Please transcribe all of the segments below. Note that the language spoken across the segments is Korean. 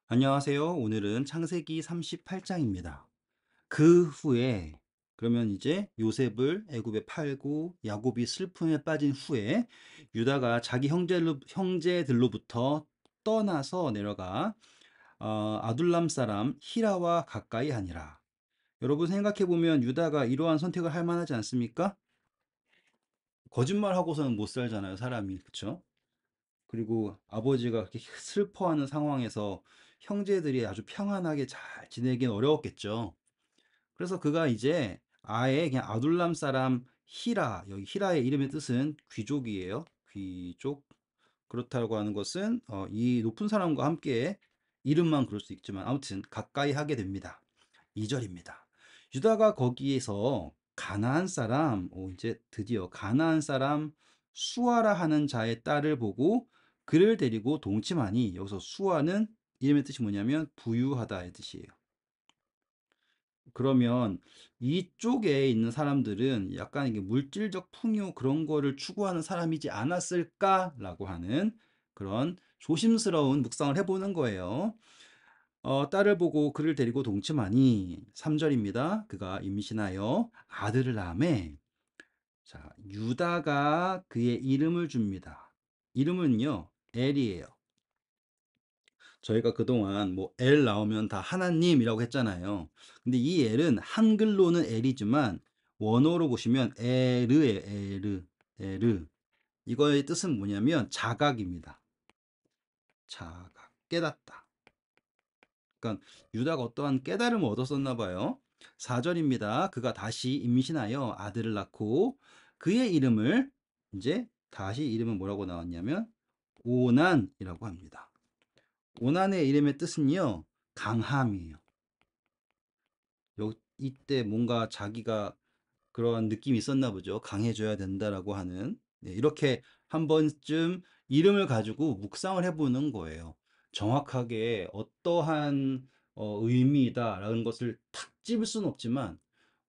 안녕하세요. 오늘은 창세기 38장입니다. 그 후에 그러면 이제 요셉을 애굽에 팔고 야곱이 슬픔에 빠진 후에 유다가 자기 형제들로부터 떠나서 내려가 아둘람 사람 히라와 가까이 하니라. 여러분 생각해 보면 유다가 이러한 선택을 할 만하지 않습니까? 거짓말하고서는 못 살잖아요, 사람이. 그렇죠? 그리고 아버지가 그렇게 슬퍼하는 상황에서 형제들이 아주 평안하게 잘 지내긴 어려웠겠죠. 그래서 그가 이제 아예 그냥 아둘람 사람 히라, 여기 히라의 이름의 뜻은 귀족이에요. 귀족. 그렇다고 하는 것은 이 높은 사람과 함께 이름만 그럴 수 있지만 아무튼 가까이 하게 됩니다. 2절입니다. 유다가 거기에서 가나안 사람, 이제 드디어 가나안 사람 수아라 하는 자의 딸을 보고 그를 데리고 동침하니 여기서 수아는 이름의 뜻이 뭐냐면 부유하다의 뜻이에요. 그러면 이쪽에 있는 사람들은 약간 이게 물질적 풍요 그런 거를 추구하는 사람이지 않았을까라고 하는 그런 조심스러운 묵상을 해보는 거예요. 딸을 보고 그를 데리고 동침하니 3절입니다. 그가 임신하여 아들을 낳음에 자, 유다가 그의 이름을 줍니다. 이름은요, 엘이에요. 저희가 그동안 뭐 엘 나오면 다 하나님이라고 했잖아요. 근데 이 엘은 한글로는 엘이지만 원어로 보시면 에르예요. 에르. 에르. 이거의 뜻은 뭐냐면 자각입니다. 자각. 깨닫다. 그러니까 유다가 어떠한 깨달음을 얻었었나 봐요. 4절입니다. 그가 다시 임신하여 아들을 낳고 그의 이름을 이제 다시 이름은 뭐라고 나왔냐면 오난이라고 합니다. 오난의 이름의 뜻은요. 강함이에요. 이때 뭔가 자기가 그러한 느낌이 있었나 보죠. 강해져야 된다라고 하는. 네, 이렇게 한 번쯤 이름을 가지고 묵상을 해보는 거예요. 정확하게 어떠한 의미다라는 것을 탁 집을 수는 없지만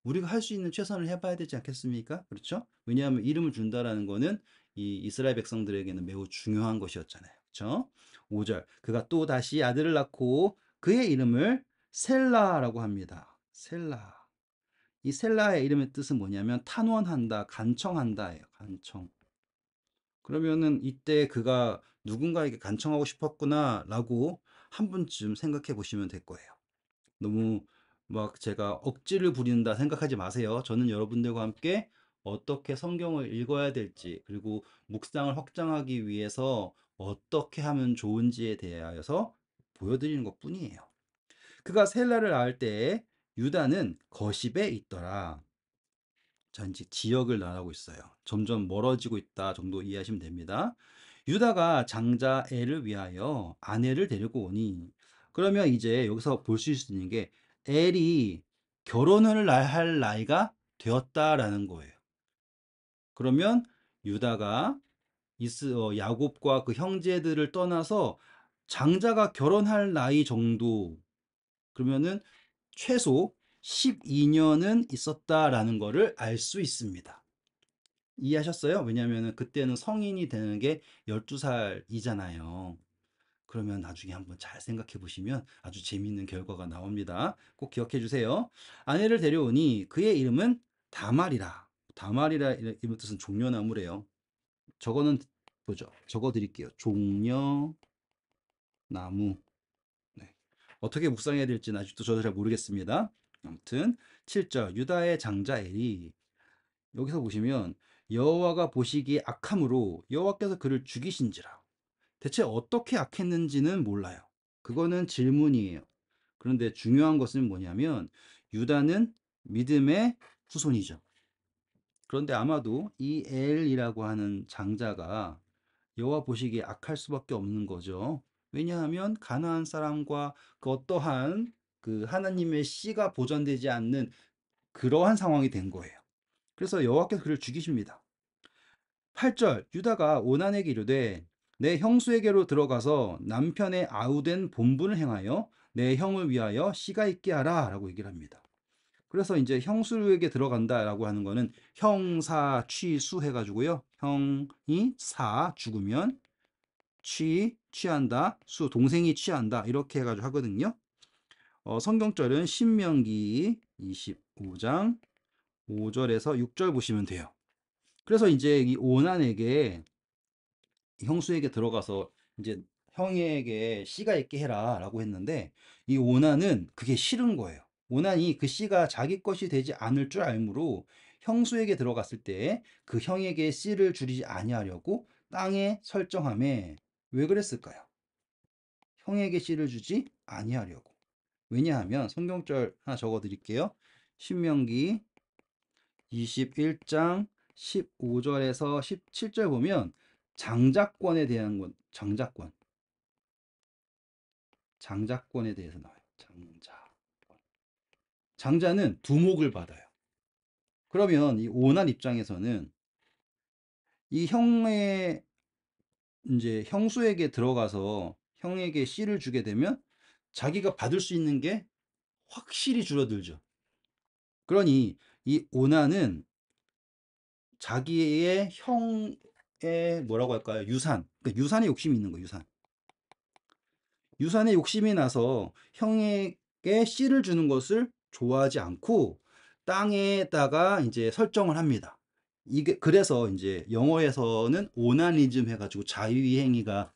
우리가 할 수 있는 최선을 해봐야 되지 않겠습니까? 그렇죠? 왜냐하면 이름을 준다라는 거는 이 이스라엘 백성들에게는 매우 중요한 것이었잖아요. 그렇죠? 5절 그가 또 다시 아들을 낳고 그의 이름을 셀라라고 합니다. 셀라. 이 셀라의 이름의 뜻은 뭐냐면 탄원한다, 간청한다예요. 간청. 그러면은 이때 그가 누군가에게 간청하고 싶었구나라고 한 번쯤 생각해 보시면 될 거예요. 너무 막 제가 억지를 부린다 생각하지 마세요. 저는 여러분들과 함께 어떻게 성경을 읽어야 될지, 그리고 묵상을 확장하기 위해서 어떻게 하면 좋은지에 대하여서 보여드리는 것 뿐이에요. 그가 셀라를 낳을 때에 유다는 거십에 있더라. 자, 이제 지역을 나가고 있어요. 점점 멀어지고 있다 정도 이해하시면 됩니다. 유다가 장자 엘을 위하여 아내를 데리고 오니, 그러면 이제 여기서 볼 수 있는 게 엘이 결혼을 할 나이가 되었다라는 거예요. 그러면 유다가 야곱과 그 형제들을 떠나서 장자가 결혼할 나이 정도, 그러면은 최소 12년은 있었다라는 거를 알 수 있습니다. 이해하셨어요? 왜냐면은 그때는 성인이 되는 게 12살이잖아요. 그러면 나중에 한번 잘 생각해 보시면 아주 재미있는 결과가 나옵니다. 꼭 기억해 주세요. 아내를 데려오니 그의 이름은 다말이라. 다말이라 이름 뜻은 종려나무래요. 저거는 보죠. 적어 드릴게요. 종려나무. 네. 어떻게 묵상해야 될지는 아직도 저도 잘 모르겠습니다. 아무튼 7절 유다의 장자 엘이, 여기서 보시면 여호와가 보시기에 악함으로 여호와께서 그를 죽이신지라. 대체 어떻게 악했는지는 몰라요. 그거는 질문이에요. 그런데 중요한 것은 뭐냐면 유다는 믿음의 후손이죠. 그런데 아마도 이 엘이라고 하는 장자가 여호와 보시기에 악할 수밖에 없는 거죠. 왜냐하면 가나안 사람과 그 어떠한 그 하나님의 씨가 보존되지 않는 그러한 상황이 된 거예요. 그래서 여호와께서 그를 죽이십니다. 8절 유다가 오난에게 이르되 내 형수에게로 들어가서 남편의 아우된 본분을 행하여 내 형을 위하여 씨가 있게 하라 라고 얘기를 합니다. 그래서 이제 형수에게 들어간다라고 하는 거는 형사 취수 해가지고요. 형이 사 죽으면 취한다, 동생이 취한다 이렇게 해가지고 하거든요. 성경절은 신명기 25장 5절에서 6절 보시면 돼요. 그래서 이제 이 오난에게 형수에게 들어가서 이제 형에게 씨가 있게 해라라고 했는데 이 오난은 그게 싫은 거예요. 오난이 그 씨가 자기 것이 되지 않을 줄 알므로 형수에게 들어갔을 때 그 형에게 씨를 주지 아니하려고 땅에 설정함에 왜 그랬을까요? 형에게 씨를 주지 아니하려고. 왜냐하면 성경절 하나 적어 드릴게요. 신명기 21장 15절에서 17절 보면 장자권에 대한 건 장자권에 대해서 나와요. 장자는 두목을 받아요. 그러면 이 오난 입장에서는 이 형의 이제 형수에게 들어가서 형에게 씨를 주게 되면 자기가 받을 수 있는 게 확실히 줄어들죠. 그러니 이 오난은 자기의 형의 뭐라고 할까요? 그러니까 유산에 욕심이 있는 거예요. 유산에 욕심이 나서 형에게 씨를 주는 것을 좋아하지 않고 땅에다가 이제 설정을 합니다. 이게 그래서 이제 영어에서는 오나니즘 해가지고 자유행위가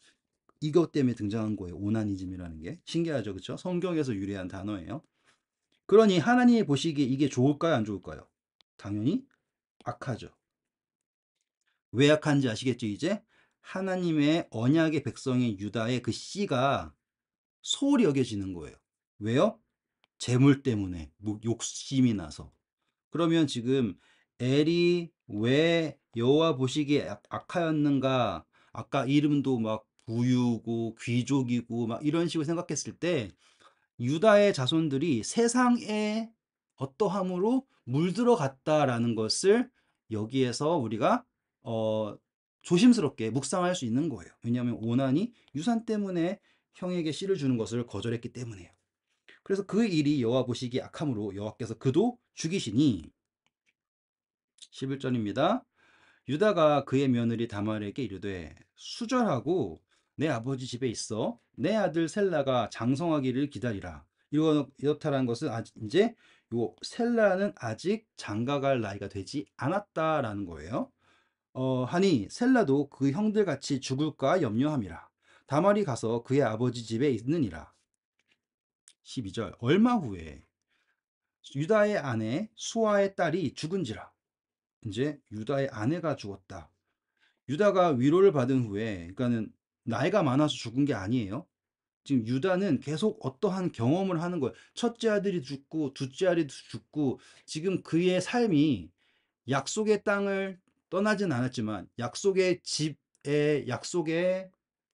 이것 때문에 등장한 거예요. 오나니즘이라는 게 신기하죠, 그렇죠? 성경에서 유래한 단어예요. 그러니 하나님이 보시기에 이게 좋을까요, 안 좋을까요? 당연히 악하죠. 왜 악한지 아시겠죠, 이제? 하나님의 언약의 백성인 유다의 그 씨가 소홀히 여겨지는 거예요. 왜요? 재물 때문에 욕심이 나서. 그러면 지금 엘이 왜 여호와 보시기에 악하였는가? 아까 이름도 막 부유고 귀족이고 막 이런 식으로 생각했을 때 유다의 자손들이 세상의 어떠함으로 물들어 갔다라는 것을 여기에서 우리가 어, 조심스럽게 묵상할 수 있는 거예요. 왜냐하면 오난이 유산 때문에 형에게 씨를 주는 것을 거절했기 때문에요. 그래서 그 일이 여호와 보시기에 악함으로 여호와께서 그도 죽이시니 11절입니다. 유다가 그의 며느리 다말에게 이르되 수절하고 내 아버지 집에 있어 내 아들 셀라가 장성하기를 기다리라. 이렇다라는 것은 아직 이제 요 셀라는 아직 장가갈 나이가 되지 않았다라는 거예요. 하니 셀라도 그 형들 같이 죽을까 염려함이라. 다말이 가서 그의 아버지 집에 있느니라. 12절 얼마 후에 유다의 아내 수아의 딸이 죽은지라. 이제 유다의 아내가 죽었다. 유다가 위로를 받은 후에, 그러니까는 나이가 많아서 죽은 게 아니에요. 지금 유다는 계속 어떠한 경험을 하는 거예요. 첫째 아들이 죽고, 둘째 아들이 죽고, 지금 그의 삶이 약속의 땅을 떠나진 않았지만, 약속의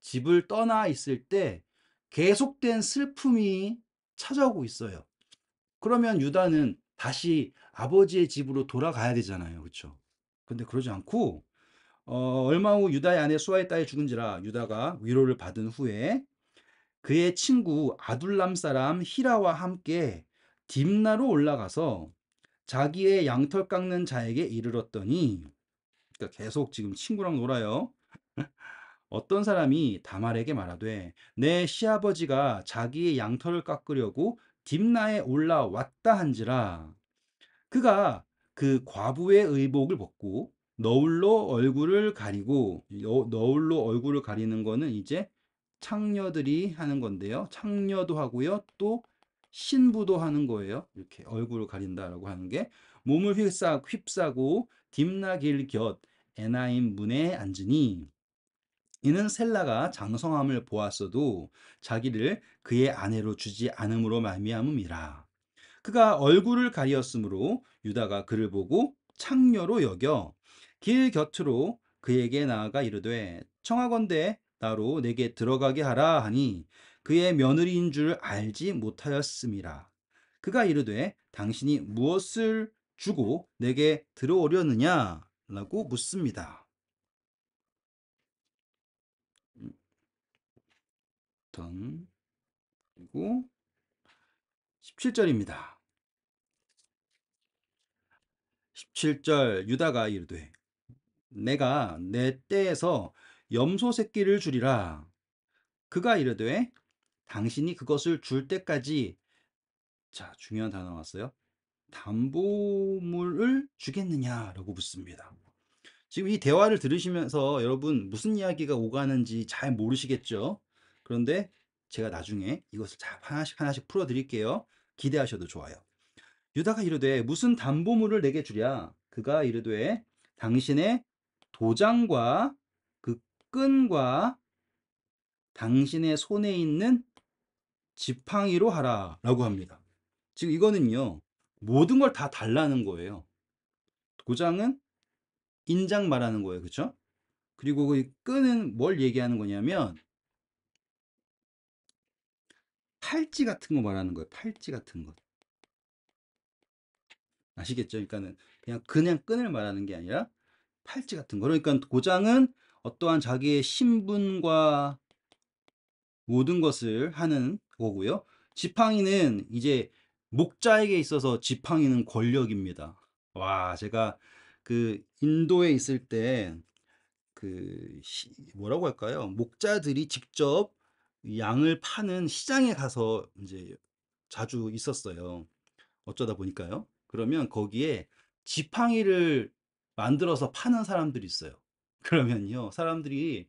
집을 떠나 있을 때 계속된 슬픔이 찾아오고 있어요. 그러면 유다는 다시 아버지의 집으로 돌아가야 되잖아요. 그렇죠? 근데 그러지 않고 얼마 후 유다의 아내 수아의 딸이 죽은지라 유다가 위로를 받은 후에 그의 친구 아둘람 사람 히라와 함께 딥나로 올라가서 자기의 양털 깎는 자에게 이르렀더니 그러니까 계속 지금 친구랑 놀아요. 어떤 사람이 다말에게 말하되 내 시아버지가 자기의 양털을 깎으려고 딥나에 올라왔다 한지라 그가 그 과부의 의복을 벗고 너울로 얼굴을 가리고 너울로 얼굴을 가리는 거는 이제 창녀들이 하는 건데요. 창녀도 하고요. 또 신부도 하는 거예요. 이렇게 얼굴을 가린다라고 하는 게 몸을 휩싸고 딥나길 곁 에나임 문에 앉으니 이는 셀라가 장성함을 보았어도 자기를 그의 아내로 주지 않음으로 말미암음이라. 그가 얼굴을 가리었으므로 유다가 그를 보고 창녀로 여겨 길 곁으로 그에게 나아가 이르되 청하건대 나로 내게 들어가게 하라 하니 그의 며느리인 줄 알지 못하였음이라. 그가 이르되 당신이 무엇을 주고 내게 들어오려느냐 라고 묻습니다. 그리고 17절입니다. 17절 유다가 이르되 내가 내 떼에서 염소 새끼를 주리라. 그가 이르되 당신이 그것을 줄 때까지, 자, 중요한 단어 나왔어요. 담보물을 주겠느냐라고 묻습니다. 지금 이 대화를 들으시면서 여러분 무슨 이야기가 오가는지 잘 모르시겠죠? 그런데 제가 나중에 이것을 잘 하나씩 하나씩 풀어 드릴게요. 기대하셔도 좋아요. 유다가 이르되 무슨 담보물을 내게 주랴? 그가 이르되 당신의 도장과 그 끈과 당신의 손에 있는 지팡이로 하라 라고 합니다. 지금 이거는요, 모든 걸 다 달라는 거예요. 도장은 인장 말하는 거예요. 그쵸? 그리고 그 끈은 뭘 얘기하는 거냐면 팔찌 같은 거 말하는 거예요. 팔찌 같은 거. 아시겠죠? 그러니까는 그냥 끈을 말하는 게 아니라 팔찌 같은 거. 그러니까 도장은 어떠한 자기의 신분과 모든 것을 하는 거고요. 지팡이는 이제 목자에게 있어서 지팡이는 권력입니다. 와, 제가 그 인도에 있을 때 뭐라고 할까요? 목자들이 직접 양을 파는 시장에 가서 이제 자주 있었어요. 어쩌다 보니까요. 그러면 거기에 지팡이를 만들어서 파는 사람들이 있어요. 그러면요, 사람들이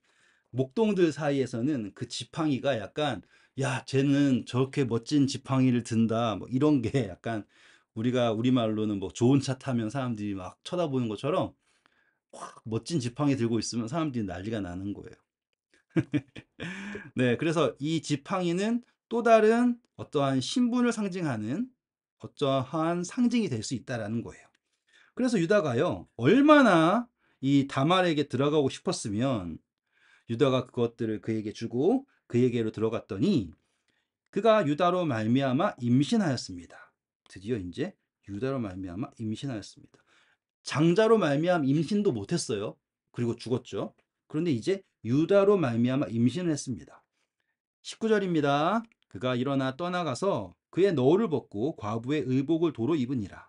목동들 사이에서는 그 지팡이가 약간, 야, 쟤는 저렇게 멋진 지팡이를 든다, 뭐 이런 게 약간 우리가 우리말로는 뭐 좋은 차 타면 사람들이 막 쳐다보는 것처럼 확 멋진 지팡이 들고 있으면 사람들이 난리가 나는 거예요. 네, 그래서 이 지팡이는 또 다른 어떠한 신분을 상징하는 어떠한 상징이 될 수 있다라는 거예요. 그래서 유다가요, 얼마나 이 다말에게 들어가고 싶었으면 유다가 그것들을 그에게 주고 그에게로 들어갔더니 그가 유다로 말미암아 임신하였습니다. 드디어 이제 유다로 말미암아 임신하였습니다. 장자로 말미암아 임신도 못했어요. 그리고 죽었죠. 그런데 이제 유다로 말미암아 임신을 했습니다. 19절입니다. 그가 일어나 떠나가서 그의 너울을 벗고 과부의 의복을 도로 입으니라.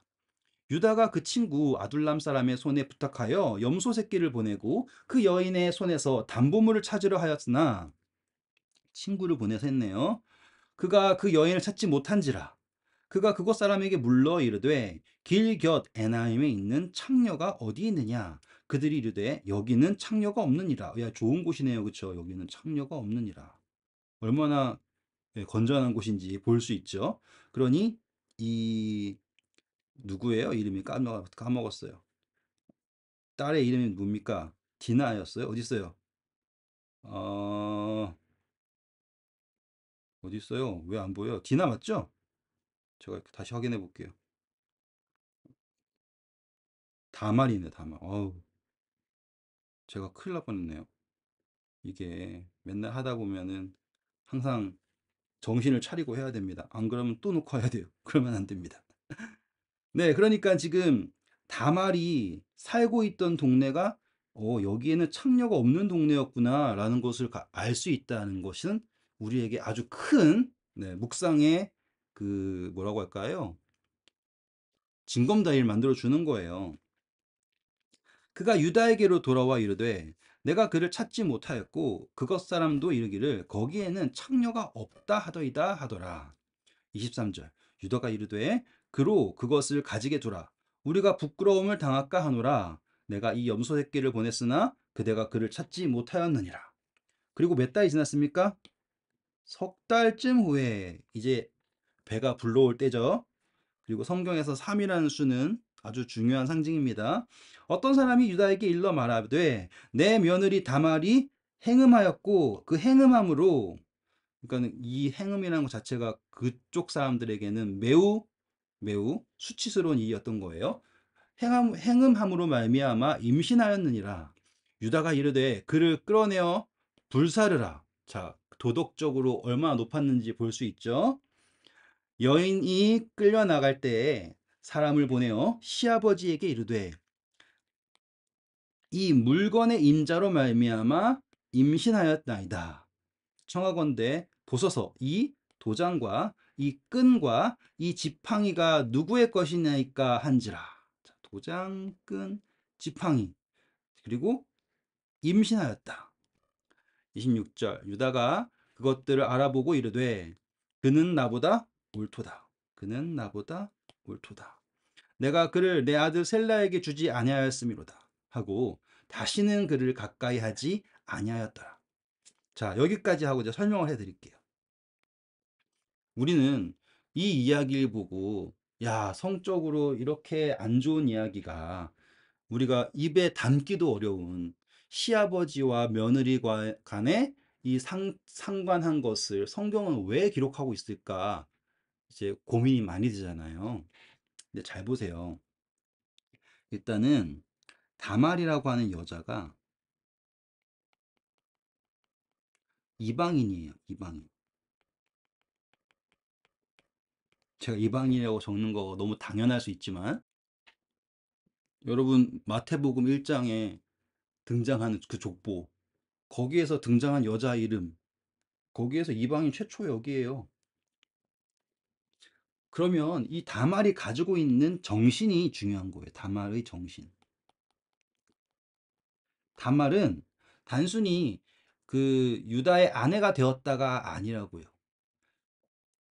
유다가 그 친구 아둘람 사람의 손에 부탁하여 염소 새끼를 보내고 그 여인의 손에서 담보물을 찾으려 하였으나, 친구를 보내서 했네요. 그가 그 여인을 찾지 못한지라. 그가 그곳 사람에게 물러 이르되 길 곁 에나임에 있는 창녀가 어디 있느냐. 그들이 이르되 여기는 창녀가 없느니라. 야, 좋은 곳이네요. 그쵸? 여기는 창녀가 없느니라. 얼마나 건전한 곳인지 볼 수 있죠. 그러니 이 누구예요? 이름이 까먹었어요. 딸의 이름이 뭡니까? 디나였어요? 어디 있어요? 어, 어디 있어요? 왜 안 보여? 디나 맞죠? 제가 다시 확인해 볼게요. 다말이네, 다말. 어우, 제가 큰일 날 뻔했네요. 이게 맨날 하다 보면은 항상 정신을 차리고 해야 됩니다. 안 그러면 또 놓고 해야 돼요. 그러면 안 됩니다. 네, 그러니까 지금 다말이 살고 있던 동네가 여기에는 창녀가 없는 동네였구나라는 것을 알 수 있다는 것은 우리에게 아주 큰, 네, 묵상의 뭐라고 할까요? 징검다리를 만들어 주는 거예요. 그가 유다에게로 돌아와 이르되 내가 그를 찾지 못하였고 그것 사람도 이르기를 거기에는 창녀가 없다 하더이다 하더라. 23절. 유다가 이르되 그로 그것을 가지게 두라. 우리가 부끄러움을 당할까 하노라. 내가 이 염소 새끼를 보냈으나 그대가 그를 찾지 못하였느니라. 그리고 몇 달이 지났습니까? 석 달쯤 후에 이제 배가 불러올 때죠. 그리고 성경에서 3이라는 수는 아주 중요한 상징입니다. 어떤 사람이 유다에게 일러 말하되 내 며느리 다말이 행음하였고 그 행음함으로, 그러니까 이 행음이라는 것 자체가 그쪽 사람들에게는 매우 매우 수치스러운 일이었던 거예요. 행음함으로 말미암아 임신하였느니라. 유다가 이르되 그를 끌어내어 불사르라. 자, 도덕적으로 얼마나 높았는지 볼 수 있죠. 여인이 끌려나갈 때에 사람을 보내어 시아버지에게 이르되 이 물건의 임자로 말미암아 임신하였나이다. 청하건대 보소서 이 도장과 이 끈과 이 지팡이가 누구의 것이냐이까 한지라. 자, 도장, 끈, 지팡이, 그리고 임신하였다. 26절 유다가 그것들을 알아보고 이르되 그는 나보다 옳도다. 그는 나보다 옳도다. 내가 그를 내 아들 셀라에게 주지 아니하였음이로다 하고 다시는 그를 가까이 하지 아니하였더라. 자, 여기까지 하고 이제 설명을 해드릴게요. 우리는 이 이야기를 보고 야, 성적으로 이렇게 안 좋은 이야기가 우리가 입에 담기도 어려운 시아버지와 며느리 간의 이 상관한 것을 성경은 왜 기록하고 있을까? 이제 고민이 많이 되잖아요. 근데 잘 보세요. 일단은 다말이라고 하는 여자가 이방인이에요. 이방인. 제가 이방인이라고 적는 거 너무 당연할 수 있지만 여러분 마태복음 1장에 등장하는 그 족보 거기에서 등장한 여자 이름 거기에서 이방인 최초 여기에요. 그러면 이 다말이 가지고 있는 정신이 중요한 거예요. 다말의 정신. 다말은 단순히 그 유다의 아내가 되었다가 아니라고요.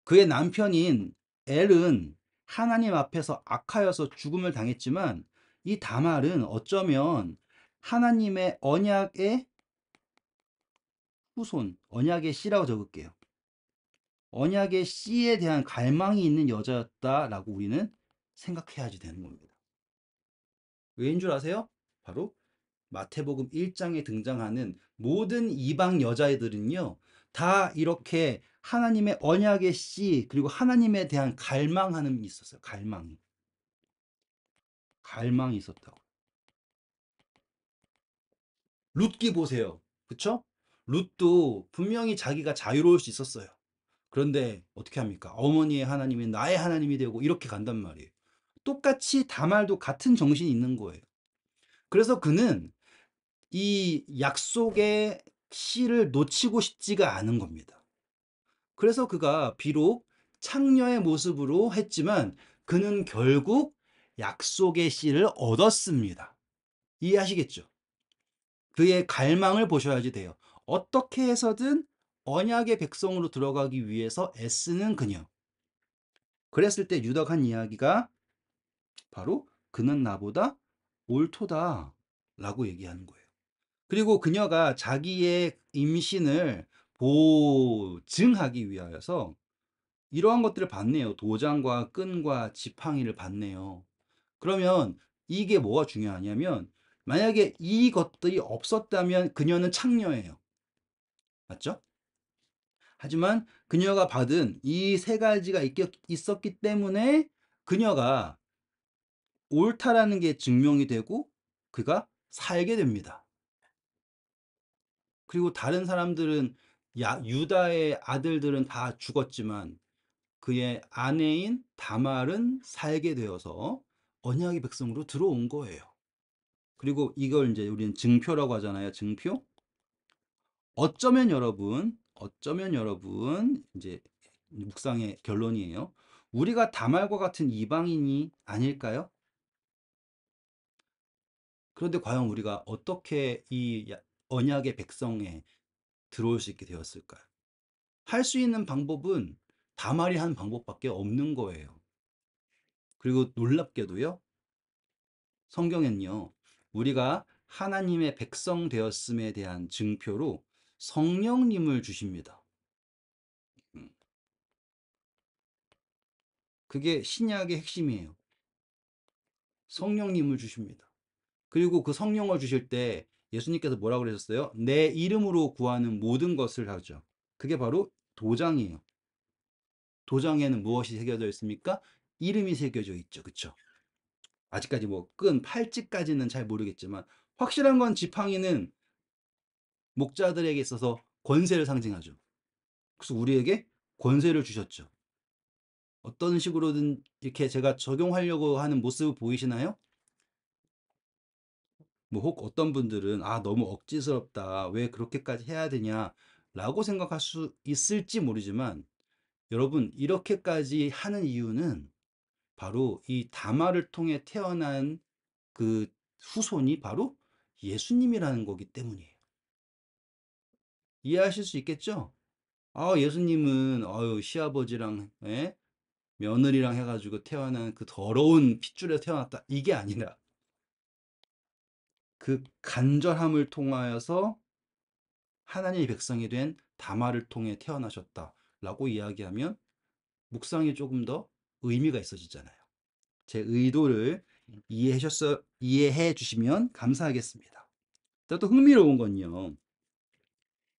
그의 남편인 엘은 하나님 앞에서 악하여서 죽음을 당했지만 이 다말은 어쩌면 하나님의 언약의 후손, 언약의 씨라고 적을게요. 언약의 씨에 대한 갈망이 있는 여자였다라고 우리는 생각해야지 되는 겁니다. 왜인 줄 아세요? 바로 마태복음 1장에 등장하는 모든 이방 여자애들은요, 다 이렇게 하나님의 언약의 씨, 그리고 하나님에 대한 갈망하는 게 있었어요. 갈망이. 갈망이 있었다고. 룻기 보세요. 그쵸? 룻도 분명히 자기가 자유로울 수 있었어요. 그런데 어떻게 합니까? 어머니의 하나님이 나의 하나님이 되고 이렇게 간단 말이에요. 똑같이 다말도 같은 정신이 있는 거예요. 그래서 그는 이 약속의 씨를 놓치고 싶지가 않은 겁니다. 그래서 그가 비록 창녀의 모습으로 했지만 그는 결국 약속의 씨를 얻었습니다. 이해하시겠죠? 그의 갈망을 보셔야지 돼요. 어떻게 해서든 언약의 백성으로 들어가기 위해서 애쓰는 그녀. 그랬을 때 유다가 한 이야기가 바로 그는 나보다 옳도다 라고 얘기하는 거예요. 그리고 그녀가 자기의 임신을 보증하기 위하여서 이러한 것들을 받네요. 도장과 끈과 지팡이를 받네요. 그러면 이게 뭐가 중요하냐면 만약에 이것들이 없었다면 그녀는 창녀예요. 맞죠? 하지만 그녀가 받은 이 세 가지가 있었기 때문에 그녀가 옳다라는 게 증명이 되고 그가 살게 됩니다. 그리고 다른 사람들은 유다의 아들들은 다 죽었지만 그의 아내인 다말은 살게 되어서 언약의 백성으로 들어온 거예요. 그리고 이걸 이제 우리는 증표라고 하잖아요. 증표. 어쩌면 여러분 이제 묵상의 결론이에요. 우리가 다말과 같은 이방인이 아닐까요? 그런데 과연 우리가 어떻게 이 언약의 백성에 들어올 수 있게 되었을까요? 할 수 있는 방법은 다말이 한 방법밖에 없는 거예요. 그리고 놀랍게도요, 성경엔요, 우리가 하나님의 백성 되었음에 대한 증표로 성령님을 주십니다. 음, 그게 신약의 핵심이에요. 성령님을 주십니다. 그리고 그 성령을 주실 때 예수님께서 뭐라고 그러셨어요? 내 이름으로 구하는 모든 것을 하죠. 그게 바로 도장이에요. 도장에는 무엇이 새겨져 있습니까? 이름이 새겨져 있죠. 그쵸? 아직까지 뭐 끈, 팔찌까지는 잘 모르겠지만 확실한 건 지팡이는 목자들에게 있어서 권세를 상징하죠. 그래서 우리에게 권세를 주셨죠. 어떤 식으로든 이렇게 제가 적용하려고 하는 모습 보이시나요? 뭐 혹 어떤 분들은 아 너무 억지스럽다. 왜 그렇게까지 해야 되냐? 라고 생각할 수 있을지 모르지만 여러분 이렇게까지 하는 이유는 바로 이 다말을 통해 태어난 그 후손이 바로 예수님이라는 거기 때문이에요. 이해하실 수 있겠죠? 아, 예수님은 아유 시아버지랑 예? 며느리랑 해가지고 태어난 그 더러운 핏줄에 태어났다. 이게 아니라 그 간절함을 통하여서 하나님의 백성이 된 다말을 통해 태어나셨다라고 이야기하면 묵상이 조금 더 의미가 있어지잖아요. 제 의도를 이해해 주시면 감사하겠습니다. 또 흥미로운 건요.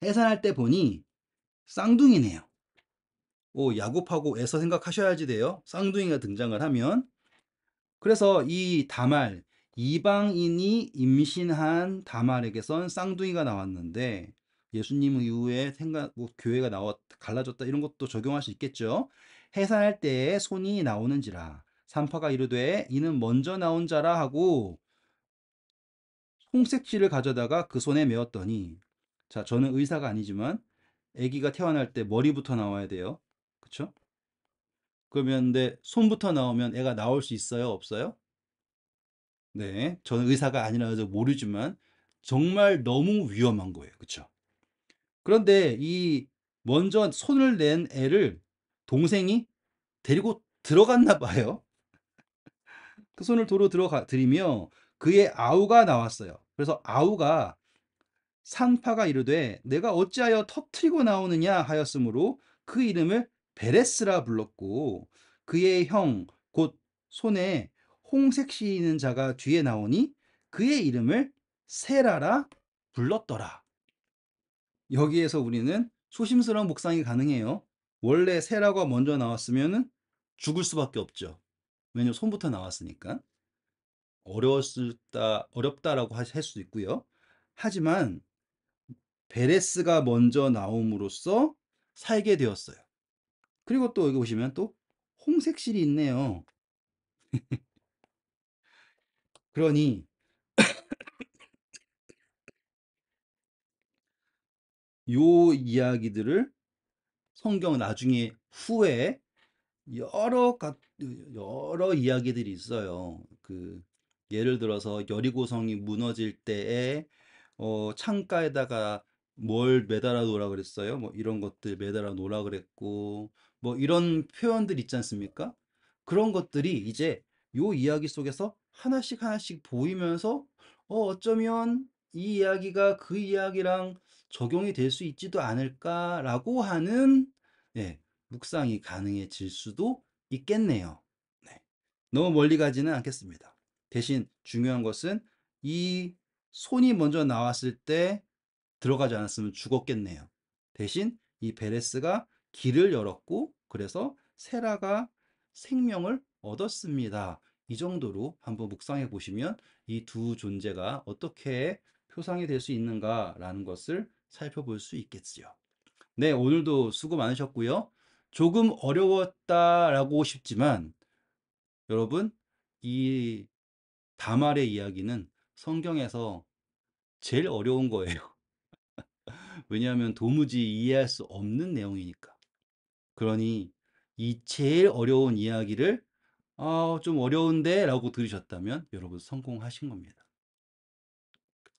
해산할 때 보니 쌍둥이네요. 오, 야곱하고 에서 생각하셔야지 돼요. 쌍둥이가 등장을 하면. 그래서 이 다말, 이방인이 임신한 다말에게선 쌍둥이가 나왔는데 예수님 이후에 뭐 교회가 갈라졌다 이런 것도 적용할 수 있겠죠. 해산할 때에 손이 나오는지라 산파가 이르되 이는 먼저 나온 자라 하고 홍색지를 가져다가 그 손에 메었더니 자, 저는 의사가 아니지만 아기가 태어날 때 머리부터 나와야 돼요. 그쵸? 그러면 근데 손부터 나오면 애가 나올 수 있어요? 없어요? 네, 저는 의사가 아니라서 모르지만 정말 너무 위험한 거예요. 그쵸? 그런데 이 먼저 손을 낸 애를 동생이 데리고 들어갔나 봐요. 그 손을 도로 들이며 그의 아우가 나왔어요. 그래서 아우가 산파가 이르되 내가 어찌하여 터트리고 나오느냐 하였으므로 그 이름을 베레스라 불렀고 그의 형 곧 손에 홍색 씌이는 자가 뒤에 나오니 그의 이름을 세라라 불렀더라. 여기에서 우리는 소심스러운 묵상이 가능해요. 원래 세라가 먼저 나왔으면 죽을 수밖에 없죠. 왜냐면 손부터 나왔으니까. 어렵다라고 할 수도 있고요. 하지만 베레스가 먼저 나옴으로써 살게 되었어요. 그리고 또 여기 보시면 또 홍색실이 있네요. 그러니 요 이야기들을 성경 나중에 후에 여러 여러 이야기들이 있어요. 그 예를 들어서 여리고성이 무너질 때에 창가에다가 뭘 매달아 놓으라 그랬어요. 뭐 이런 것들 매달아 놓으라 그랬고 뭐 이런 표현들 있지 않습니까? 그런 것들이 이제 요 이야기 속에서 하나씩 하나씩 보이면서 어쩌면 이 이야기가 그 이야기랑 적용이 될 수 있지도 않을까라고 하는 예, 묵상이 가능해질 수도 있겠네요. 네. 너무 멀리 가지는 않겠습니다. 대신 중요한 것은 이 손이 먼저 나왔을 때 들어가지 않았으면 죽었겠네요. 대신 이 베레스가 길을 열었고 그래서 세라가 생명을 얻었습니다. 이 정도로 한번 묵상해 보시면 이 두 존재가 어떻게 표상이 될 수 있는가라는 것을 살펴볼 수 있겠지요. 네, 오늘도 수고 많으셨고요. 조금 어려웠다라고 싶지만 여러분, 이 다말의 이야기는 성경에서 제일 어려운 거예요. 왜냐하면 도무지 이해할 수 없는 내용이니까. 그러니 이 제일 어려운 이야기를 좀 어려운데 라고 들으셨다면 여러분 성공하신 겁니다.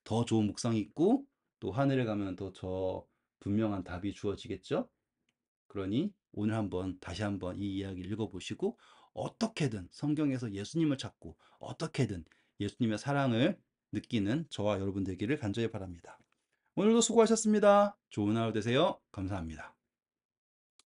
더 좋은 묵상이 있고 또 하늘에 가면 더 분명한 답이 주어지겠죠? 그러니 오늘 다시 한번 이 이야기를 읽어보시고 어떻게든 성경에서 예수님을 찾고 어떻게든 예수님의 사랑을 느끼는 저와 여러분 되기를 간절히 바랍니다. 오늘도 수고하셨습니다. 좋은 하루 되세요. 감사합니다.